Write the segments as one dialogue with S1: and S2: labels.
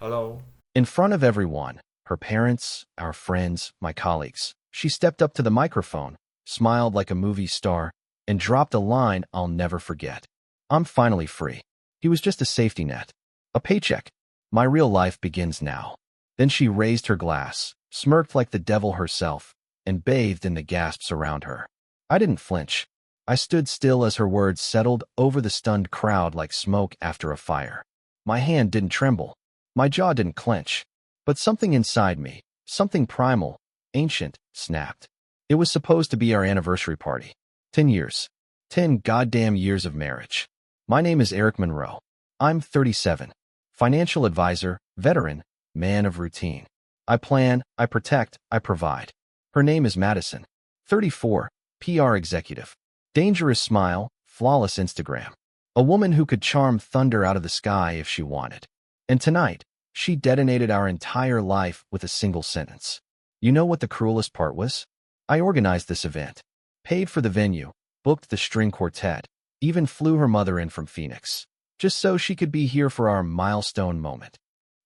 S1: Hello.
S2: In front of everyone, her parents, our friends, my colleagues, she stepped up to the microphone, smiled like a movie star, and dropped a line I'll never forget. I'm finally free. He was just a safety net. A paycheck. My real life begins now. Then she raised her glass, smirked like the devil herself, and bathed in the gasps around her. I didn't flinch. I stood still as her words settled over the stunned crowd like smoke after a fire. My hand didn't tremble. My jaw didn't clench. But something inside me, something primal, ancient, snapped. It was supposed to be our anniversary party. 10 years. 10 goddamn years of marriage. My name is Eric Monroe. I'm 37. Financial advisor, veteran, man of routine. I plan, I protect, I provide. Her name is Madison. 34, PR executive. Dangerous smile, flawless Instagram. A woman who could charm thunder out of the sky if she wanted. And tonight, she detonated our entire life with a single sentence. You know what the cruelest part was? I organized this event, paid for the venue, booked the string quartet, even flew her mother in from Phoenix, just so she could be here for our milestone moment.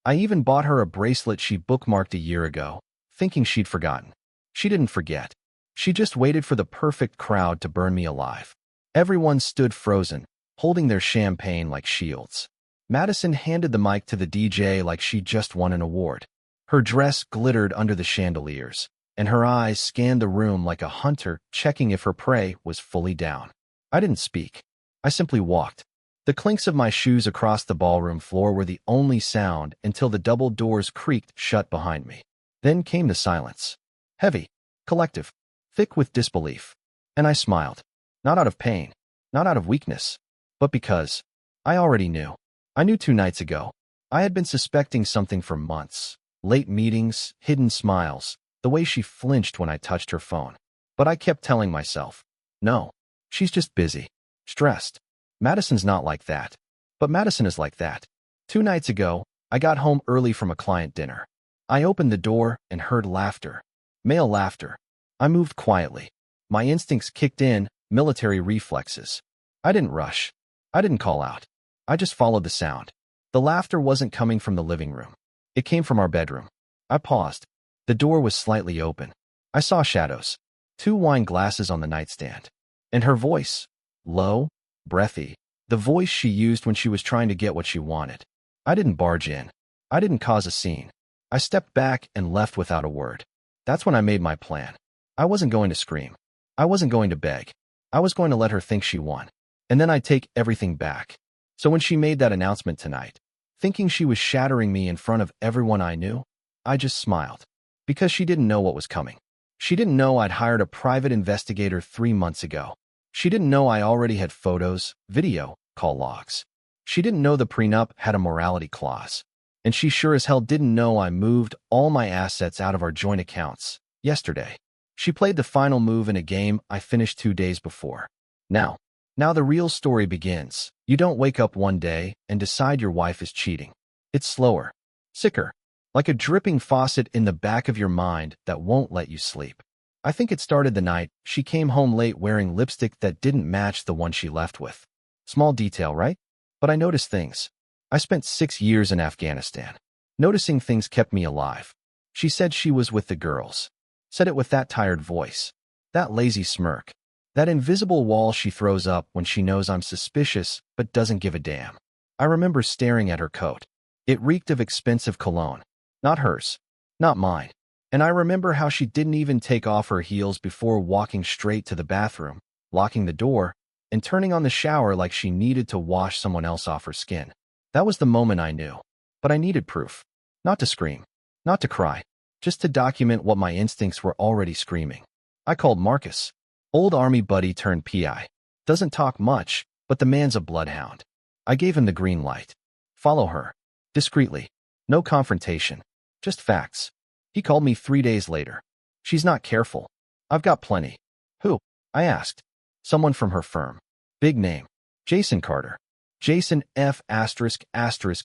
S2: I even bought her a bracelet she bookmarked a year ago, thinking she'd forgotten. She didn't forget. She just waited for the perfect crowd to burn me alive. Everyone stood frozen, holding their champagne like shields. Madison handed the mic to the DJ like she just won an award. Her dress glittered under the chandeliers, and her eyes scanned the room like a hunter checking if her prey was fully down. I didn't speak. I simply walked. The clinks of my shoes across the ballroom floor were the only sound until the double doors creaked shut behind me. Then came the silence. Heavy, collective, thick with disbelief. And I smiled. Not out of pain, not out of weakness, but because I already knew. I knew 2 nights ago. I had been suspecting something for months. Late meetings, hidden smiles, the way she flinched when I touched her phone. But I kept telling myself, no, she's just busy, stressed. Madison's not like that. But Madison is like that. 2 nights ago, I got home early from a client dinner. I opened the door and heard laughter. Male laughter. I moved quietly. My instincts kicked in, military reflexes. I didn't rush. I didn't call out. I just followed the sound. The laughter wasn't coming from the living room. It came from our bedroom. I paused. The door was slightly open. I saw shadows. 2 wine glasses on the nightstand. And her voice. Low, breathy. The voice she used when she was trying to get what she wanted. I didn't barge in. I didn't cause a scene. I stepped back and left without a word. That's when I made my plan. I wasn't going to scream. I wasn't going to beg. I was going to let her think she won. And then I'd take everything back. So when she made that announcement tonight, thinking she was shattering me in front of everyone I knew, I just smiled. Because she didn't know what was coming. She didn't know I'd hired a private investigator 3 months ago. She didn't know I already had photos, video, call logs. She didn't know the prenup had a morality clause. And she sure as hell didn't know I moved all my assets out of our joint accounts yesterday. She played the final move in a game I finished 2 days before. Now the real story begins. You don't wake up one day and decide your wife is cheating. It's slower, sicker, like a dripping faucet in the back of your mind that won't let you sleep. I think it started the night she came home late wearing lipstick that didn't match the one she left with. Small detail, right? But I noticed things. I spent 6 years in Afghanistan. Noticing things kept me alive. She said she was with the girls. Said it with that tired voice. That lazy smirk. That invisible wall she throws up when she knows I'm suspicious but doesn't give a damn. I remember staring at her coat. It reeked of expensive cologne. Not hers. Not mine. And I remember how she didn't even take off her heels before walking straight to the bathroom, locking the door, and turning on the shower like she needed to wash someone else off her skin. That was the moment I knew. But I needed proof. Not to scream. Not to cry. Just to document what my instincts were already screaming. I called Marcus. Old army buddy turned PI. Doesn't talk much, but the man's a bloodhound. I gave him the green light. Follow her. Discreetly. No confrontation. Just facts. He called me 3 days later. She's not careful. I've got plenty. Who? I asked. Someone from her firm. Big name. Jason Carter. Jason F***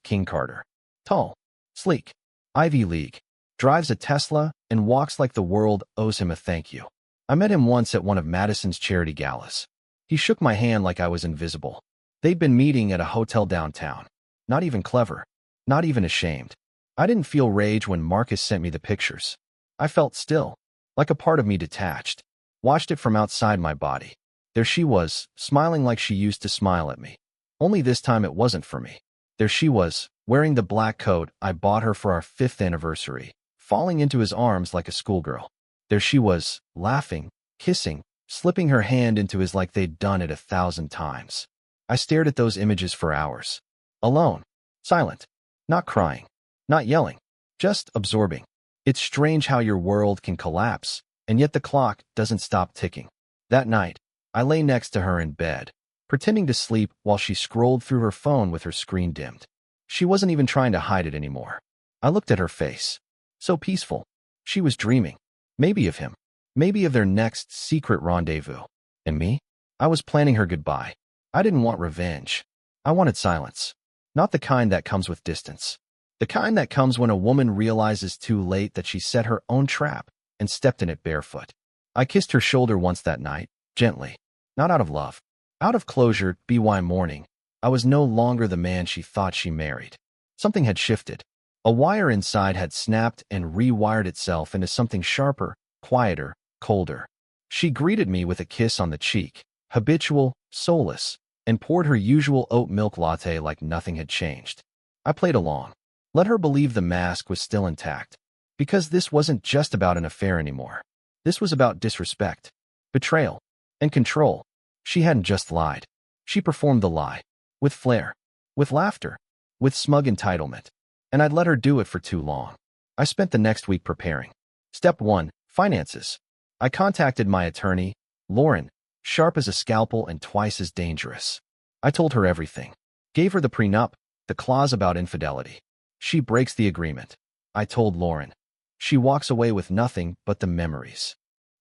S2: King Carter. Tall. Sleek. Ivy League. Drives a Tesla and walks like the world owes him a thank you. I met him once at one of Madison's charity galas. He shook my hand like I was invisible. They'd been meeting at a hotel downtown. Not even clever. Not even ashamed. I didn't feel rage when Marcus sent me the pictures. I felt still, like a part of me detached. Watched it from outside my body. There she was, smiling like she used to smile at me. Only this time it wasn't for me. There she was, wearing the black coat I bought her for our 5th anniversary, falling into his arms like a schoolgirl. There she was, laughing, kissing, slipping her hand into his like they'd done it 1,000 times. I stared at those images for hours. Alone. Silent. Not crying. Not yelling. Just absorbing. It's strange how your world can collapse, and yet the clock doesn't stop ticking. That night, I lay next to her in bed, pretending to sleep while she scrolled through her phone with her screen dimmed. She wasn't even trying to hide it anymore. I looked at her face. So peaceful. She was dreaming. Maybe of him. Maybe of their next secret rendezvous. And me? I was planning her goodbye. I didn't want revenge. I wanted silence. Not the kind that comes with distance. The kind that comes when a woman realizes too late that she set her own trap and stepped in it barefoot. I kissed her shoulder once that night, gently. Not out of love. Out of closure, by morning. I was no longer the man she thought she married. Something had shifted. A wire inside had snapped and rewired itself into something sharper, quieter, colder. She greeted me with a kiss on the cheek, habitual, soulless, and poured her usual oat milk latte like nothing had changed. I played along. Let her believe the mask was still intact. Because this wasn't just about an affair anymore. This was about disrespect, betrayal, and control. She hadn't just lied. She performed the lie. With flair. With laughter. With smug entitlement. And I'd let her do it for too long. I spent the next week preparing. Step 1. Finances. I contacted my attorney, Lauren, sharp as a scalpel and twice as dangerous. I told her everything. Gave her the prenup, the clause about infidelity. She breaks the agreement. I told Lauren. She walks away with nothing but the memories.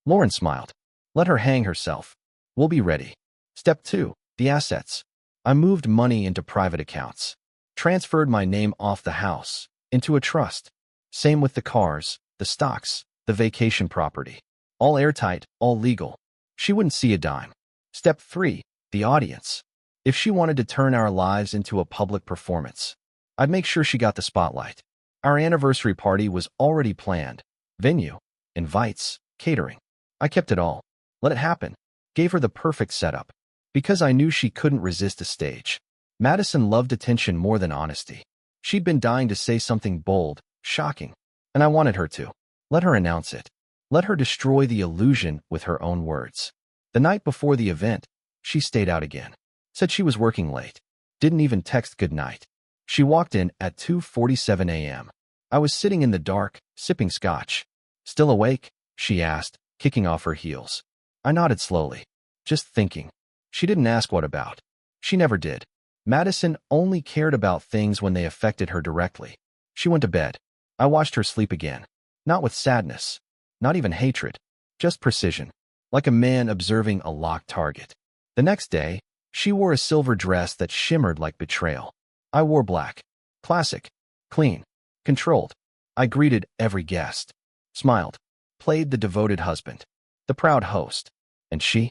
S2: Lauren smiled. Let her hang herself. We'll be ready. Step 2. The assets. I moved money into private accounts. Transferred my name off the house, into a trust. Same with the cars, the stocks, the vacation property. All airtight, all legal. She wouldn't see a dime. Step 3. The audience. If she wanted to turn our lives into a public performance, I'd make sure she got the spotlight. Our anniversary party was already planned. Venue, invites, catering. I kept it all. Let it happen. Gave her the perfect setup. Because I knew she couldn't resist a stage. Madison loved attention more than honesty. She'd been dying to say something bold, shocking. And I wanted her to. Let her announce it. Let her destroy the illusion with her own words. The night before the event, she stayed out again. Said she was working late. Didn't even text goodnight. She walked in at 2:47 a.m. I was sitting in the dark, sipping scotch. Still awake? She asked, kicking off her heels. I nodded slowly. Just thinking. She didn't ask what about. She never did. Madison only cared about things when they affected her directly. She went to bed. I watched her sleep again. Not with sadness. Not even hatred. Just precision. Like a man observing a locked target. The next day, she wore a silver dress that shimmered like betrayal. I wore black. Classic. Clean. Controlled. I greeted every guest. Smiled. Played the devoted husband. The proud host. And she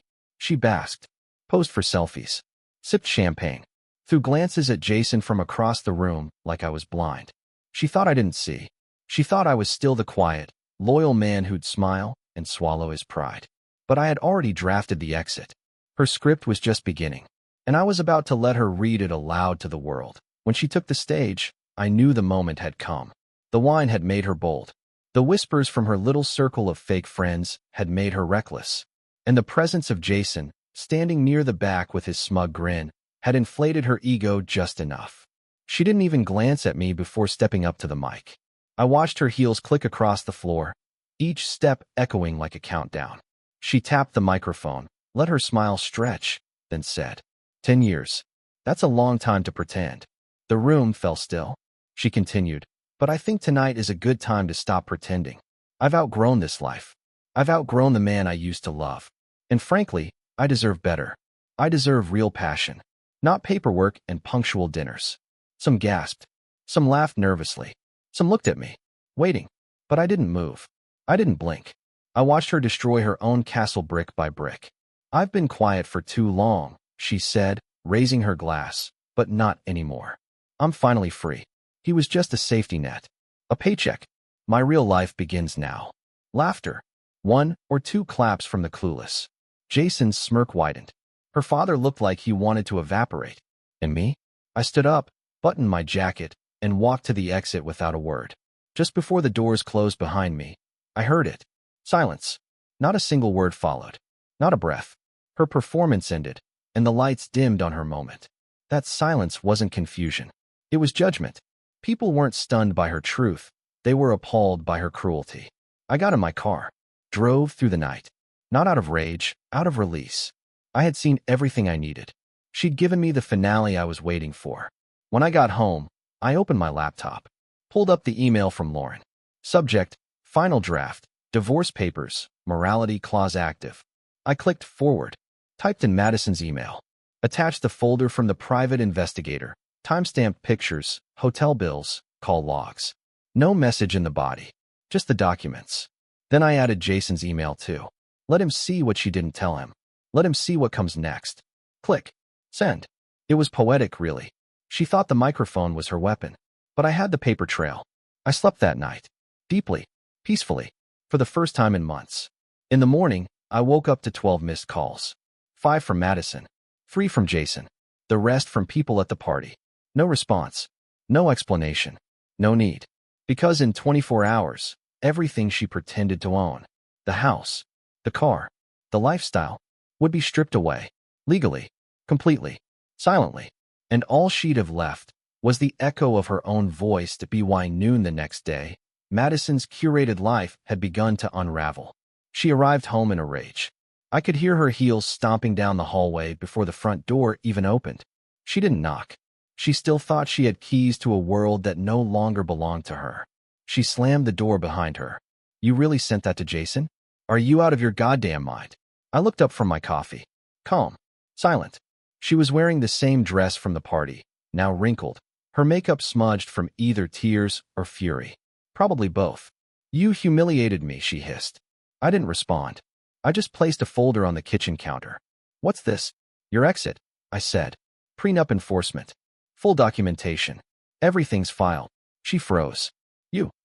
S2: basked. Posed for selfies. Sipped champagne. Threw glances at Jason from across the room like I was blind. She thought I didn't see. She thought I was still the quiet, loyal man who'd smile and swallow his pride. But I had already drafted the exit. Her script was just beginning. And I was about to let her read it aloud to the world. When she took the stage, I knew the moment had come. The wine had made her bold. The whispers from her little circle of fake friends had made her reckless. And the presence of Jason, standing near the back with his smug grin, had inflated her ego just enough. She didn't even glance at me before stepping up to the mic. I watched her heels click across the floor, each step echoing like a countdown. She tapped the microphone, let her smile stretch, then said, 10 years. That's a long time to pretend. The room fell still. She continued, but I think tonight is a good time to stop pretending. I've outgrown this life. I've outgrown the man I used to love. And frankly, I deserve better. I deserve real passion. Not paperwork and punctual dinners. Some gasped. Some laughed nervously. Some looked at me, waiting. But I didn't move. I didn't blink. I watched her destroy her own castle brick by brick. I've been quiet for too long, she said, raising her glass, but not anymore. I'm finally free. He was just a safety net. A paycheck. My real life begins now. Laughter. One or two claps from the clueless. Jason's smirk widened. Her father looked like he wanted to evaporate. And me? I stood up, buttoned my jacket, and walked to the exit without a word. Just before the doors closed behind me, I heard it. Silence. Not a single word followed. Not a breath. Her performance ended, and the lights dimmed on her moment. That silence wasn't confusion. It was judgment. People weren't stunned by her truth. They were appalled by her cruelty. I got in my car, drove through the night. Not out of rage, out of release. I had seen everything I needed. She'd given me the finale I was waiting for. When I got home, I opened my laptop, pulled up the email from Lauren. Subject, final draft, divorce papers, morality clause active. I clicked forward, typed in Madison's email, attached the folder from the private investigator, timestamped pictures, hotel bills, call logs. No message in the body, just the documents. Then I added Jason's email too. Let him see what she didn't tell him. Let him see what comes next. Click. Send. It was poetic, really. She thought the microphone was her weapon. But I had the paper trail. I slept that night. Deeply. Peacefully. For the first time in months. In the morning, I woke up to 12 missed calls. 5 from Madison. 3 from Jason. The rest from people at the party. No response. No explanation. No need. Because in 24 hours, everything she pretended to own, the house, the car, the lifestyle, would be stripped away. Legally. Completely. Silently. And all she'd have left was the echo of her own voice to BY noon the next day. Madison's curated life had begun to unravel. She arrived home in a rage. I could hear her heels stomping down the hallway before the front door even opened. She didn't knock. She still thought she had keys to a world that no longer belonged to her. She slammed the door behind her. You really sent that to Jason? Are you out of your goddamn mind? I looked up from my coffee. Calm. Silent. She was wearing the same dress from the party, now wrinkled, her makeup smudged from either tears or fury. Probably both. You humiliated me, she hissed. I didn't respond. I just placed a folder on the kitchen counter. What's this? Your exit, I said. Prenup enforcement. Full documentation. Everything's filed. She froze.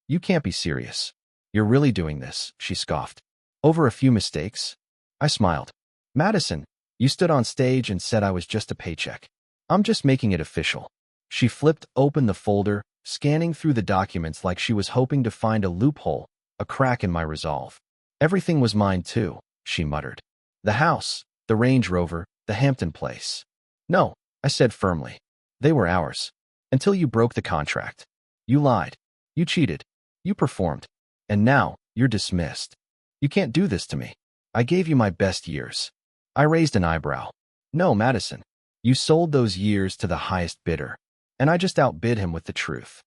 S2: You can't be serious. You're really doing this, she scoffed. Over a few mistakes? I smiled. Madison, you stood on stage and said I was just a paycheck. I'm just making it official. She flipped open the folder, scanning through the documents like she was hoping to find a loophole, a crack in my resolve. Everything was mine too, she muttered. The house, the Range Rover, the Hampton place. No, I said firmly. They were ours. Until you broke the contract. You lied. You cheated. You performed. And now, you're dismissed. You can't do this to me. I gave you my best years. I raised an eyebrow. No, Madison. You sold those years to the highest bidder. And I just outbid him with the truth.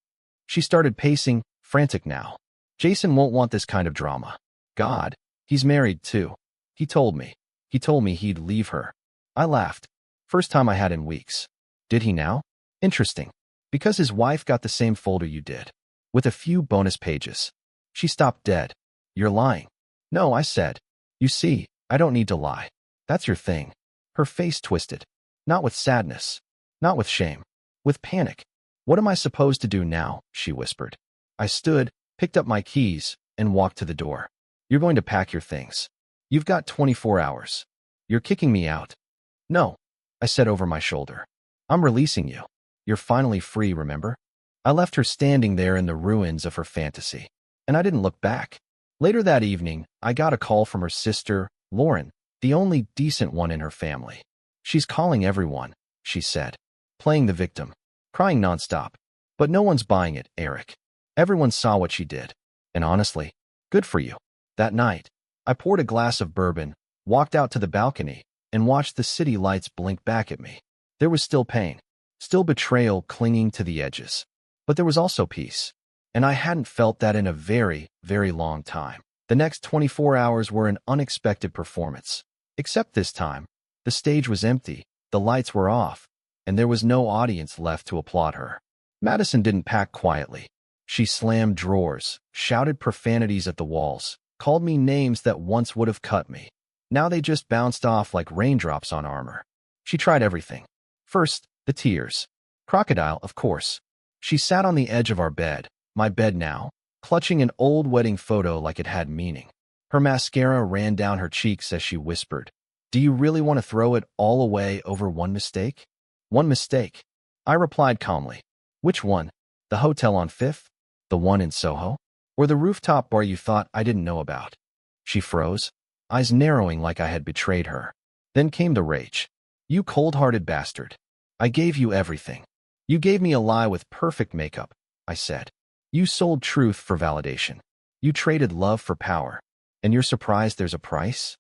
S2: She started pacing, frantic now. Jason won't want this kind of drama. God, he's married too. He told me. He told me he'd leave her. I laughed. First time I had in weeks. Did he now? Interesting. Because his wife got the same folder you did. With a few bonus pages. She stopped dead. You're lying. No, I said. You see, I don't need to lie. That's your thing. Her face twisted. Not with sadness. Not with shame. With panic. What am I supposed to do now? She whispered. I stood, picked up my keys, and walked to the door. You're going to pack your things. You've got 24 hours. You're kicking me out. No, I said over my shoulder. I'm releasing you. You're finally free, remember? I left her standing there in the ruins of her fantasy. And I didn't look back. Later that evening, I got a call from her sister, Lauren, the only decent one in her family. She's calling everyone, she said. Playing the victim. Crying nonstop. But no one's buying it, Eric. Everyone saw what she did. And honestly, good for you. That night, I poured a glass of bourbon, walked out to the balcony, and watched the city lights blink back at me. There was still pain. Still betrayal clinging to the edges. But there was also peace. And I hadn't felt that in a very, very long time. The next 24 hours were an unexpected performance. Except this time, the stage was empty, the lights were off, and there was no audience left to applaud her. Madison didn't pack quietly. She slammed drawers, shouted profanities at the walls, called me names that once would have cut me. Now they just bounced off like raindrops on armor. She tried everything. First, the tears. Crocodile, of course. She sat on the edge of our bed, my bed now, clutching an old wedding photo like it had meaning. Her mascara ran down her cheeks as she whispered, "Do you really want to throw it all away over one mistake?" "One mistake," I replied calmly. "Which one? The hotel on Fifth? The one in Soho? Or the rooftop bar you thought I didn't know about?" She froze, eyes narrowing like I had betrayed her. Then came the rage. "You cold-hearted bastard. I gave you everything. You gave me a lie with perfect makeup," I said. "You sold truth for validation. You traded love for power. And you're surprised there's a price?"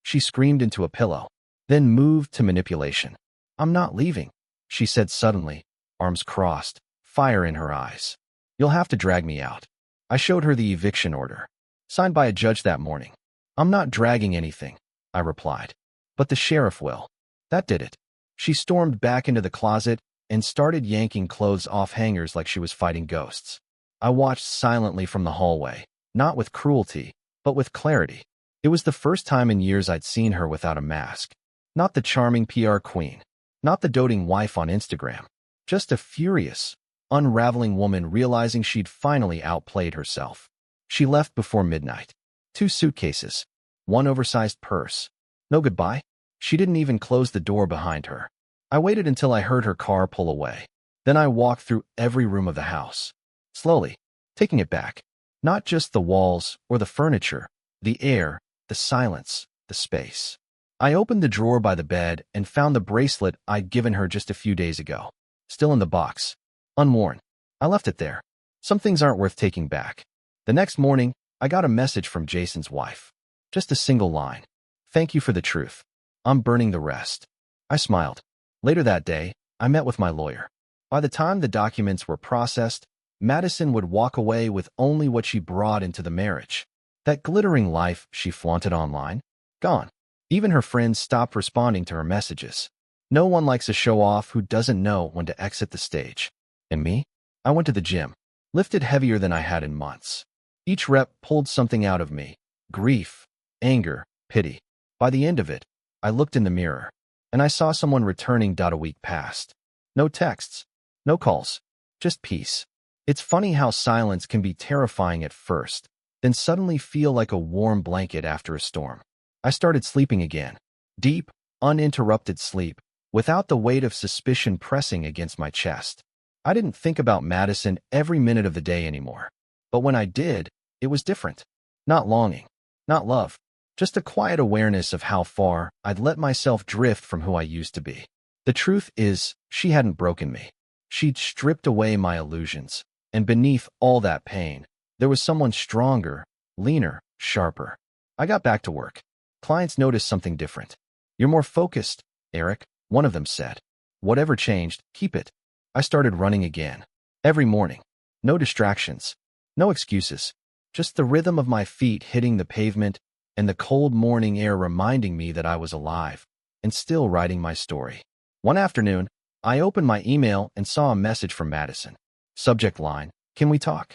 S2: She screamed into a pillow, then moved to manipulation. "I'm not leaving," she said suddenly, arms crossed, fire in her eyes. "You'll have to drag me out." I showed her the eviction order, signed by a judge that morning. "I'm not dragging anything," I replied. "But the sheriff will." That did it. She stormed back into the closet and started yanking clothes off hangers like she was fighting ghosts. I watched silently from the hallway, not with cruelty, but with clarity. It was the first time in years I'd seen her without a mask. Not the charming PR queen, not the doting wife on Instagram, just a furious, unraveling woman realizing she'd finally outplayed herself. She left before midnight. 2 suitcases, 1 oversized purse. No goodbye. She didn't even close the door behind her. I waited until I heard her car pull away. Then I walked through every room of the house, slowly, taking it back. Not just the walls or the furniture, the air, the silence, the space. I opened the drawer by the bed and found the bracelet I'd given her just a few days ago, still in the box, unworn. I left it there. Some things aren't worth taking back. The next morning, I got a message from Jason's wife. Just a single line. "Thank you for the truth. I'm burning the rest." I smiled. Later that day, I met with my lawyer. By the time the documents were processed, Madison would walk away with only what she brought into the marriage. That glittering life she flaunted online, gone. Even her friends stopped responding to her messages. No one likes a show-off who doesn't know when to exit the stage. And me? I went to the gym, lifted heavier than I had in months. Each rep pulled something out of me. Grief, anger, pity. By the end of it, I looked in the mirror, and I saw someone returning. A week passed. No texts, no calls, just peace. It's funny how silence can be terrifying at first, then suddenly feel like a warm blanket after a storm. I started sleeping again. Deep, uninterrupted sleep, without the weight of suspicion pressing against my chest. I didn't think about Madison every minute of the day anymore. But when I did, it was different. Not longing, not love, just a quiet awareness of how far I'd let myself drift from who I used to be. The truth is, she hadn't broken me. She'd stripped away my illusions. And beneath all that pain, there was someone stronger, leaner, sharper. I got back to work. Clients noticed something different. "You're more focused, Eric," one of them said. "Whatever changed, keep it." I started running again. Every morning. No distractions. No excuses. Just the rhythm of my feet hitting the pavement and the cold morning air reminding me that I was alive and still writing my story. One afternoon, I opened my email and saw a message from Madison. Subject line, "Can we talk?"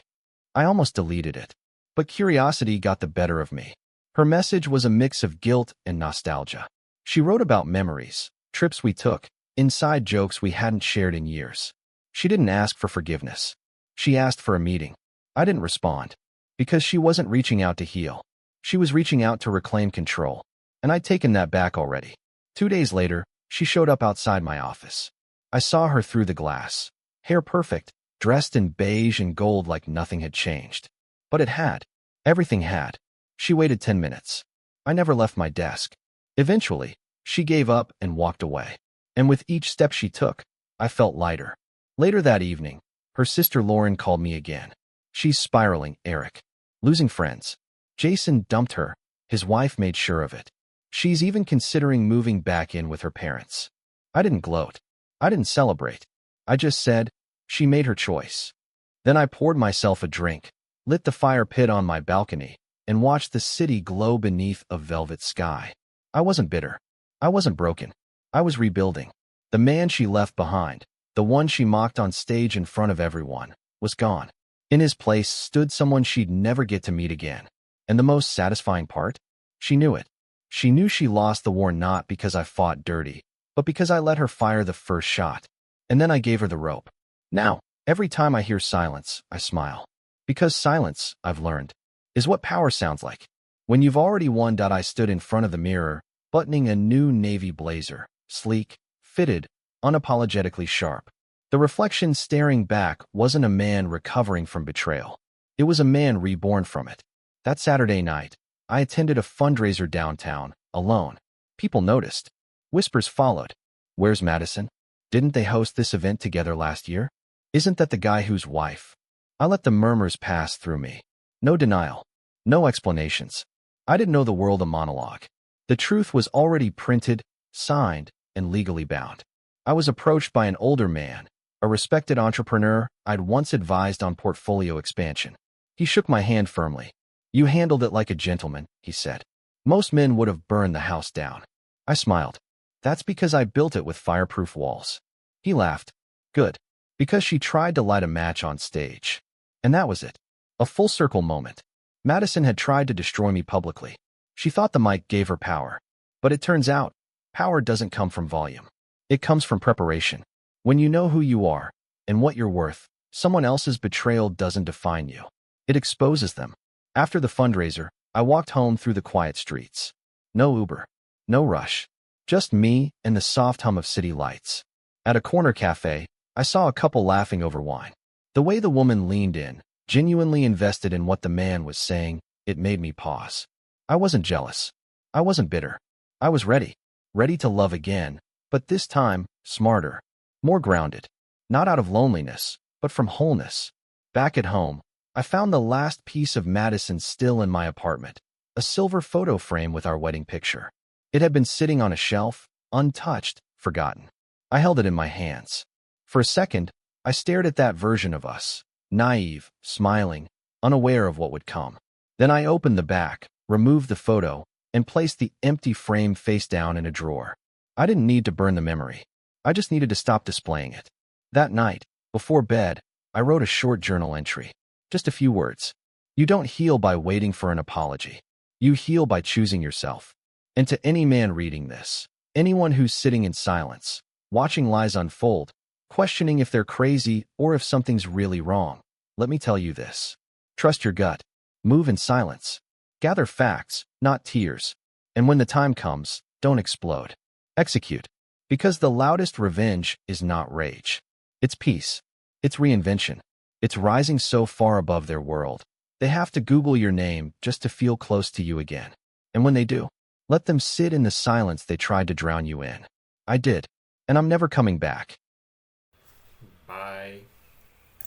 S2: I almost deleted it, but curiosity got the better of me. Her message was a mix of guilt and nostalgia. She wrote about memories, trips we took, inside jokes we hadn't shared in years. She didn't ask for forgiveness. She asked for a meeting. I didn't respond, because she wasn't reaching out to heal. She was reaching out to reclaim control, and I'd taken that back already. 2 days later, she showed up outside my office. I saw her through the glass, hair perfect, dressed in beige and gold like nothing had changed. But it had. Everything had. She waited 10 minutes. I never left my desk. Eventually, she gave up and walked away. And with each step she took, I felt lighter. Later that evening, her sister Lauren called me again. "She's spiraling, Eric. Losing friends. Jason dumped her. His wife made sure of it. She's even considering moving back in with her parents." I didn't gloat. I didn't celebrate. I just said, she made her choice. Then I poured myself a drink, lit the fire pit on my balcony, and watched the city glow beneath a velvet sky. I wasn't bitter. I wasn't broken. I was rebuilding. The man she left behind, the one she mocked on stage in front of everyone, was gone. In his place stood someone she'd never get to meet again. And the most satisfying part? She knew it. She knew she lost the war not because I fought dirty, but because I let her fire the first shot. And then I gave her the rope. Now, every time I hear silence, I smile. Because silence, I've learned, is what power sounds like. When you've already won. I stood in front of the mirror, buttoning a new navy blazer, sleek, fitted, unapologetically sharp. The reflection staring back wasn't a man recovering from betrayal. It was a man reborn from it. That Saturday night, I attended a fundraiser downtown, alone. People noticed. Whispers followed. Where's Madison? Didn't they host this event together last year? Isn't that the guy whose wife? I let the murmurs pass through me. No denial. No explanations. I didn't know the world a monologue. The truth was already printed, signed, and legally bound. I was approached by an older man, a respected entrepreneur I'd once advised on portfolio expansion. He shook my hand firmly. You handled it like a gentleman, he said. Most men would have burned the house down. I smiled. That's because I built it with fireproof walls. He laughed. Good. Because she tried to light a match on stage. And that was it. A full circle moment. Madison had tried to destroy me publicly. She thought the mic gave her power. But it turns out, power doesn't come from volume. It comes from preparation. When you know who you are and what you're worth, someone else's betrayal doesn't define you. It exposes them. After the fundraiser, I walked home through the quiet streets. No Uber. No rush. Just me and the soft hum of city lights. At a corner cafe, I saw a couple laughing over wine. The way the woman leaned in, genuinely invested in what the man was saying, it made me pause. I wasn't jealous. I wasn't bitter. I was ready. Ready to love again, but this time, smarter. More grounded. Not out of loneliness, but from wholeness. Back at home, I found the last piece of Madison still in my apartment. A silver photo frame with our wedding picture. It had been sitting on a shelf, untouched, forgotten. I held it in my hands. For a second, I stared at that version of us, naive, smiling, unaware of what would come. Then I opened the back, removed the photo, and placed the empty frame face down in a drawer. I didn't need to burn the memory. I just needed to stop displaying it. That night, before bed, I wrote a short journal entry. Just a few words. You don't heal by waiting for an apology. You heal by choosing yourself. And to any man reading this, anyone who's sitting in silence, watching lies unfold, questioning if they're crazy or if something's really wrong, let me tell you this. Trust your gut. Move in silence. Gather facts, not tears. And when the time comes, don't explode. Execute. Because the loudest revenge is not rage. It's peace. It's reinvention. It's rising so far above their world. They have to Google your name just to feel close to you again. And when they do, let them sit in the silence they tried to drown you in. I did. And I'm never coming back.